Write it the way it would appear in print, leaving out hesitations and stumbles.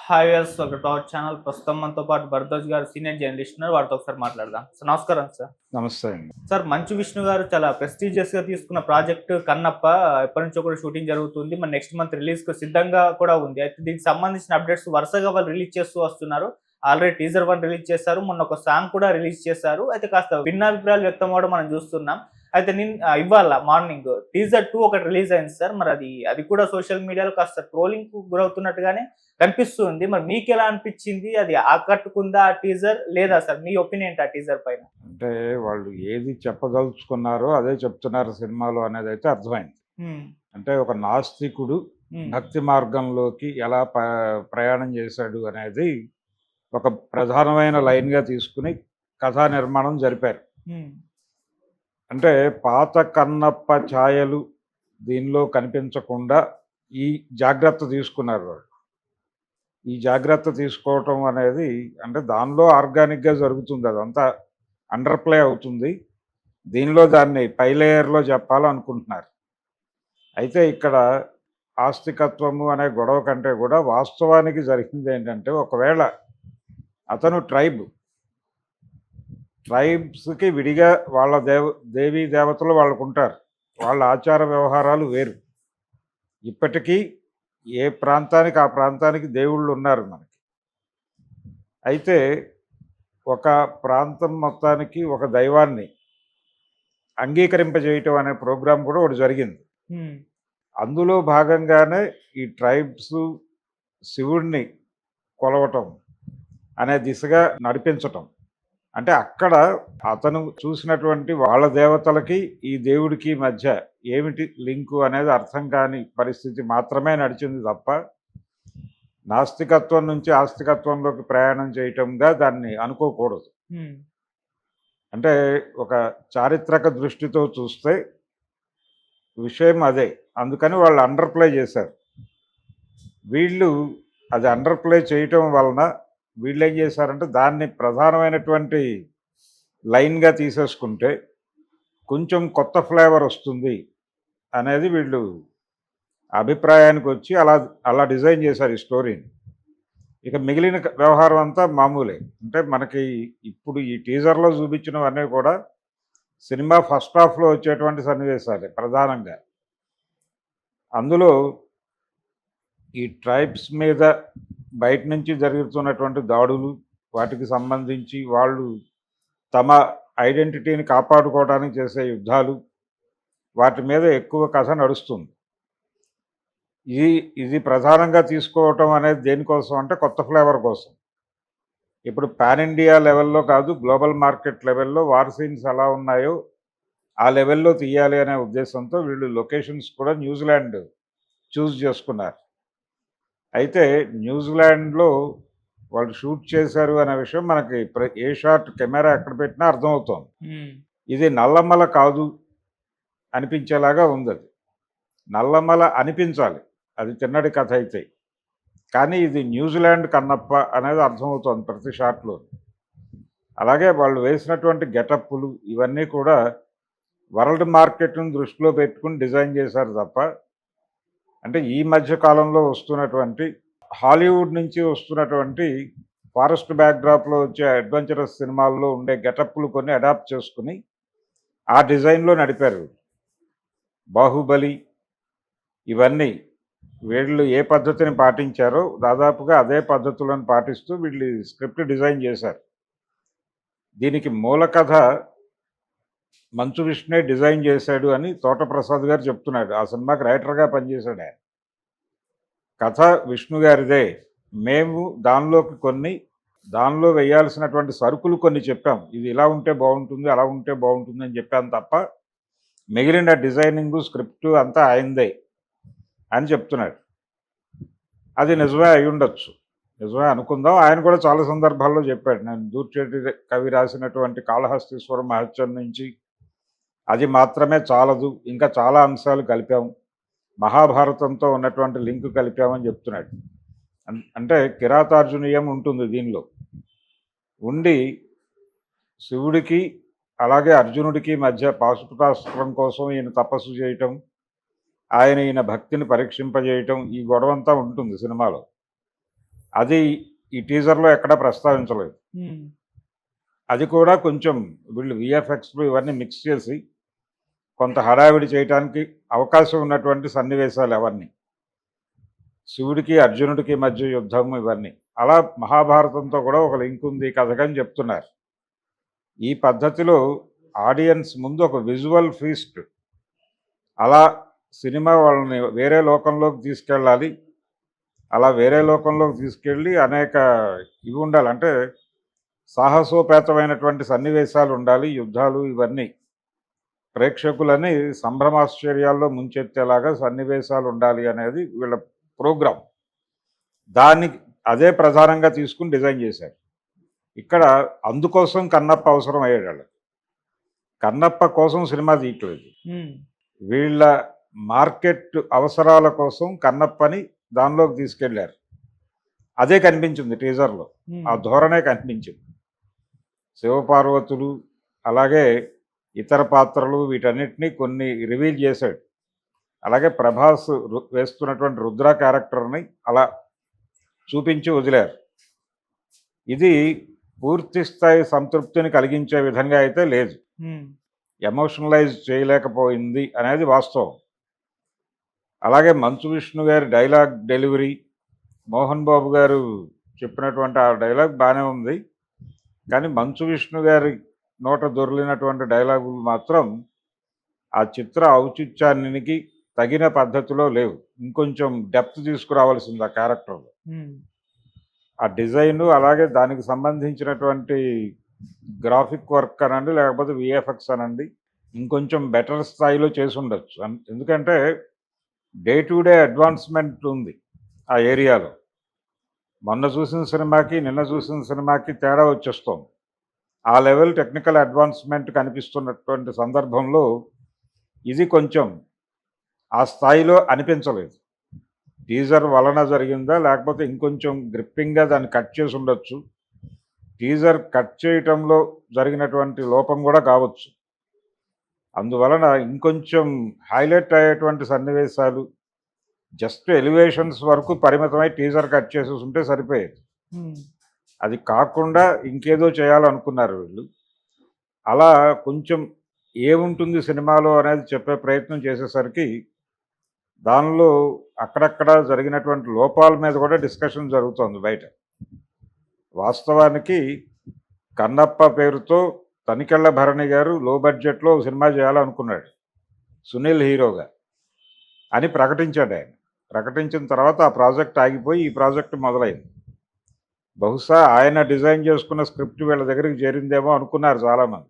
Hi viewers, welcome to our channel. ప్రస్తుతం మనతో పాటు భరద్వాజ్ గారు సీనియర్ జర్నలిస్ట్ ఉన్నారు. వారితో ఒకసారి మాట్లాడదాం. సార్ నమస్కారం సార్. నమస్తే అండి. సార్, మంచు విష్ణు గారు చాలా ప్రెస్టీజియస్‌గా తీసుకున్న ప్రాజెక్ట్ 'కన్నప్ప' ఎప్పటి నుంచో కూడా షూటింగ్ జరుగుతుంది. మరి నెక్స్ట్ మంత్ రిలీజ్‌కి సిద్ధంగా కూడా ఉంది. అయితే దీనికి సంబంధించిన అప్డేట్స్ వరుసగా వాళ్ళు రిలీజ్ చేస్తూ వస్తున్నారు. ఆల్రెడీ టీజర్ 1 రిలీజ్ చేశారు. మొన్న ఒక సాంగ్ కూడా రిలీజ్ చేశారు. అయితే కాస్త భిన్నాభిప్రాయాలు వ్యక్తం అవ్వడం మనం చూస్తున్నాం. అయితే ఇవాళ మార్నింగ్ టీజర్ 2 ఒకటి రిలీజ్ అయింది సార్. మరి అది కూడా సోషల్ మీడియాలో కాస్త ట్రోలింగ్‌కు గురవుతున్నట్టుగానే కనిపిస్తుంది. మరి మీకెలా అనిపించింది? అది ఆకట్టుకుందా ఆ టీజర్? లేదా సార్, మీ ఒపీనియన్ ఏంటి ఆ టీజర్ పైన? అంటే వాళ్ళు ఏది చెప్పదలుచుకున్నారో అదే చెప్తున్నారు సినిమాలో అనేదైతే అర్థమైంది. హ్మ్. అంటే ఒక నాస్తికుడు హ్మ్. భక్తి మార్గంలోకి ఎలా ప్రయాణం చేశాడు అనేది ఒక ప్రధానమైన లైన్‌గా తీసుకొని కథా నిర్మాణం జరిపారు. హ్మ్. అంటే పాత కన్నప్ప ఛాయలు దీనిలో కనిపించకుండా ఈ జాగ్రత్త తీసుకున్నారు వాళ్ళు. ఈ జాగ్రత్త తీసుకోవటం అనేది అంటే దానిలో ఆర్గానిక్‌గా జరుగుతుంది. అదంతా అండర్ ప్లే అవుతుంది. దీనిలో దాన్ని పై లేయర్‌లో చెప్పాలనుకుంటున్నారు. అయితే ఇక్కడ ఆస్తికత్వము అనే గొడవ కంటే కూడా వాస్తవానికి జరిగిందేంటంటే, ఒకవేళ అతను ట్రైబ్స్‌కి విడిగా వాళ్ళ దేవీ దేవతలు వాళ్ళకుంటారు. వాళ్ళ ఆచార వ్యవహారాలు వేరు. ఇప్పటికీ ఏ ప్రాంతానికి ఆ ప్రాంతానికి దేవుళ్ళున్నారు మనకి. అయితే ఒక ప్రాంతం మొత్తానికి ఒక దైవాన్ని అంగీకరింపజేయటం అనే ప్రోగ్రాం కూడా ఒకటి జరిగింది. హ్మ్. అందులో భాగంగానే ఈ ట్రైబ్స్ శివుడిని కొలవటం అనే దిశగా నడిపించటం. అంటే అక్కడ అతను చూసినటువంటి వాళ్ళ దేవతలకి ఈ దేవుడికి మధ్య ఏమిటి లింకు అనేది అర్థం కాని పరిస్థితి మాత్రమే నడిచింది తప్ప, నాస్తికత్వం నుంచి ఆస్తికత్వంలోకి ప్రయాణం చేయటంగా దాన్ని అనుకోకూడదు. హ్మ్. అంటే ఒక చారిత్రక దృష్టితో చూస్తే విషయం అదే. అందుకని వాళ్ళు అండర్ ప్లే చేశారు. వీళ్ళు అది అండర్ ప్లే చేయటం వలన వీళ్ళేం చేశారంటే దాన్ని ప్రధానమైనటువంటి లైన్‌గా తీసేసుకుంటే కొంచెం కొత్త ఫ్లేవర్ వస్తుంది అనేది వీళ్ళు అభిప్రాయానికి వచ్చి అలా అలా డిజైన్ చేశారు ఈ స్టోరీని. ఇక మిగిలిన వ్యవహారం అంతా మామూలే. అంటే మనకి ఇప్పుడు ఈ టీజర్‌లో చూపించినవన్నీ కూడా సినిమా ఫస్ట్ హాఫ్‌లో వచ్చేటువంటి సన్నివేశాలే ప్రధానంగా. అందులో ఈ ట్రైబ్స్ మీద బయట నుంచి జరుగుతున్నటువంటి దాడులు, వాటికి సంబంధించి వాళ్ళు తమ ఐడెంటిటీని కాపాడుకోవడానికి చేసే యుద్ధాలు, వాటి మీద ఎక్కువ కథ నడుస్తుంది. ఇది ప్రధానంగా తీసుకోవటం అనేది దేనికోసం అంటే కొత్త ఫ్లేవర్ కోసం. ఇప్పుడు పాన్ ఇండియా లెవెల్‌లో కాదు, గ్లోబల్ మార్కెట్ లెవెల్‌లో వార్ సీన్స్ ఎలా ఉన్నాయో ఆ లెవెల్‌లో తీయాలి అనే ఉద్దేశంతో వీళ్ళు లొకేషన్స్ కూడా న్యూజిలాండ్ చూజ్ చేసుకున్నారు. అయితే న్యూజిలాండ్‌లో వాళ్ళు షూట్ చేశారు అనే విషయం మనకి ఏ షాట్ కెమెరా ఎక్కడ పెట్టినా అర్థమవుతోంది. హ్మ్. ఇది నల్లమల కాదు అనిపించేలాగా ఉందది. నల్లమల అనిపించాలి. అది తిన్నడి కథ అయితే. కానీ ఇది న్యూజిలాండ్ కన్నప్ప అనేది అర్థమవుతోంది ప్రతి షాట్‌లో. అలాగే వాళ్ళు వేసినటువంటి గెటప్పులు ఇవన్నీ కూడా వరల్డ్ మార్కెట్‌ని దృష్టిలో పెట్టుకొని డిజైన్ చేశారు తప్ప, అంటే ఈ మధ్య కాలంలో వస్తున్నటువంటి హాలీవుడ్ నుంచి వస్తున్నటువంటి ఫారెస్ట్ బ్యాక్‌డ్రాప్‌లో వచ్చే అడ్వెంచరస్ సినిమాల్లో ఉండే గెటప్పులు కొన్ని అడాప్ట్ చేసుకొని ఆ డిజైన్‌లో నడిపారు. 'బాహుబలి' ఇవన్నీ వీళ్ళు ఏ పద్ధతిని పాటించారో దాదాపుగా అదే పద్ధతులను పాటిస్తూ వీళ్ళు స్క్రిప్ట్ డిజైన్ చేశారు. దీనికి మూల కథ మంచు విష్ణే డిజైన్ చేశాడు అని తోట ప్రసాద్ గారు చెప్తున్నాడు. ఆ సినిమాకి రైటర్‌గా పనిచేశాడు ఆయన. కథ విష్ణు గారిదే. మేము దానిలో వేయాల్సినటువంటి సరుకులు కొన్ని చెప్పాం. ఇది ఇలా ఉంటే బాగుంటుంది, అలా ఉంటే బాగుంటుంది అని చెప్పాను తప్ప, మిగిలిన డిజైనింగు, స్క్రిప్టు అంతా ఆయనదే అని చెప్తున్నాడు. అది నిజమే అయ్యుండొచ్చు. నిజమే అనుకుందాం. ఆయన కూడా చాలా సందర్భాల్లో చెప్పాడు. నేను దూర్చేటి కవి రాసినటువంటి కాళహస్తీశ్వర మహత్యం నుంచి అది మాత్రమే చాలదు, ఇంకా చాలా అంశాలు కలిపాం. మహాభారతంతో ఉన్నటువంటి లింక్ కలిపామని చెప్తున్నాడు. అంటే కిరాతార్జునీయం ఉంటుంది దీనిలో. ఉండి శివుడికి అలాగే అర్జునుడికి మధ్య పాశుపతాస్త్రం కోసం ఈయన తపస్సు చేయటం, ఈయన భక్తిని పరీక్షింపజేయటం, ఈ గొడవంతా ఉంటుంది సినిమాలో. అది ఈ టీజర్లో ఎక్కడా ప్రస్తావించలేదు. అది కూడా కొంచెం వీళ్ళు విఎఫ్ఎక్స్లు ఇవన్నీ మిక్స్ చేసి కొంత హడావిడి చేయడానికి అవకాశం ఉన్నటువంటి సన్నివేశాలు అవన్నీ. శివుడికి అర్జునుడికి మధ్య యుద్ధం ఇవన్నీ. అలా మహాభారతంతో కూడా ఒక లింక్ ఉంది కథకని చెప్తున్నారు. ఈ పద్ధతిలో ఆడియన్స్ ముందు ఒక విజువల్ ఫీస్ట్, అలా సినిమా వాళ్ళని వేరే లోకంలోకి తీసుకెళ్ళాలి. అలా వేరే లోకంలోకి తీసుకెళ్ళి అనేక ఇవి ఉండాలి, అంటే సాహసోపేతమైనటువంటి సన్నివేశాలు ఉండాలి, యుద్ధాలు ఇవన్నీ ప్రేక్షకులని సంభ్రమాశ్చర్యాల్లో ముంచెత్తేలాగా సన్నివేశాలు ఉండాలి అనేది వీళ్ళ ప్రోగ్రాం. దానికి అదే ప్రధానంగా తీసుకుని డిజైన్ చేశారు. ఇక్కడ అందుకోసం కన్నప్ప అవసరం అయ్యాడు. కన్నప్ప కోసం సినిమా తీయట్లేదు, వీళ్ళ మార్కెట్ అవసరాల కోసం కన్నప్పని దానిలోకి తీసుకెళ్లారు. అదే కనిపించింది టీజర్లో, ఆ ధోరణే కనిపించింది. శివపార్వతులు అలాగే ఇతర పాత్రలు వీటన్నిటినీ కొన్ని రివీల్ చేశాడు. అలాగే ప్రభాస్ వేస్తున్నటువంటి రుద్ర క్యారెక్టర్ని అలా చూపించి వదిలారు. ఇది పూర్తి స్థాయి సంతృప్తిని కలిగించే విధంగా అయితే లేదు, ఎమోషనలైజ్ చేయలేకపోయింది అనేది వాస్తవం. అలాగే మంచు విష్ణు గారి డైలాగ్ డెలివరీ, మోహన్ బాబు గారు చెప్పినటువంటి ఆ డైలాగ్ బాగానే ఉంది, కానీ మంచు విష్ణు గారి నోట దొరికినటువంటి డైలాగులు మాత్రం ఆ చిత్ర ఔచిత్యానికి తగిన పద్ధతిలో లేవు. ఇంకొంచెం డెప్త్ తీసుకురావాల్సింది ఆ క్యారెక్టర్లో. ఆ డిజైన్ అలాగే దానికి సంబంధించినటువంటి గ్రాఫిక్ వర్క్ అనండి లేకపోతే విఎఫ్ఎక్స్ అనండి ఇంకొంచెం బెటర్ స్థాయిలో చేసి ఉండొచ్చు. ఎందుకంటే డే టు డే అడ్వాన్స్మెంట్ ఉంది ఆ ఏరియాలో. మొన్న చూసిన సినిమాకి నిన్న చూసిన సినిమాకి తేడా వచ్చేస్తోంది. ఆ లెవెల్ టెక్నికల్ అడ్వాన్స్మెంట్ కనిపిస్తున్నటువంటి సందర్భంలో ఇది కొంచెం ఆ స్థాయిలో అనిపించలేదు. టీజర్ వలన జరిగిందా లేకపోతే ఇంకొంచెం గ్రిప్పింగ్గా దాన్ని కట్ చేసి ఉండొచ్చు. టీజర్ కట్ చేయటంలో జరిగినటువంటి లోపం కూడా కావచ్చు. అందువలన ఇంకొంచెం హైలైట్ అయ్యేటువంటి సన్నివేశాలు జస్ట్ ఎలివేషన్స్ వరకు పరిమితమై టీజర్ కట్ చేసేసి ఉంటే సరిపోయేది. అది కాకుండా ఇంకేదో చేయాలనుకున్నారు వీళ్ళు. అలా కొంచెం ఏముంటుంది సినిమాలో అనేది చెప్పే ప్రయత్నం చేసేసరికి దానిలో అక్కడక్కడ జరిగినటువంటి లోపాల మీద కూడా డిస్కషన్ జరుగుతోంది బయట. వాస్తవానికి కన్నప్ప పేరుతో తనికెళ్ళ భరణి గారు లో బడ్జెట్లో సినిమా చేయాలనుకున్నాడు సునీల్ హీరోగా అని ప్రకటించాడు ఆయన. ప్రకటించిన తర్వాత ఆ ప్రాజెక్ట్ ఆగిపోయి ఈ ప్రాజెక్ట్ మొదలైంది. బహుశా ఆయన డిజైన్ చేసుకున్న స్క్రిప్ట్ వీళ్ళ దగ్గరికి చేరిందేమో అనుకున్నారు చాలామంది.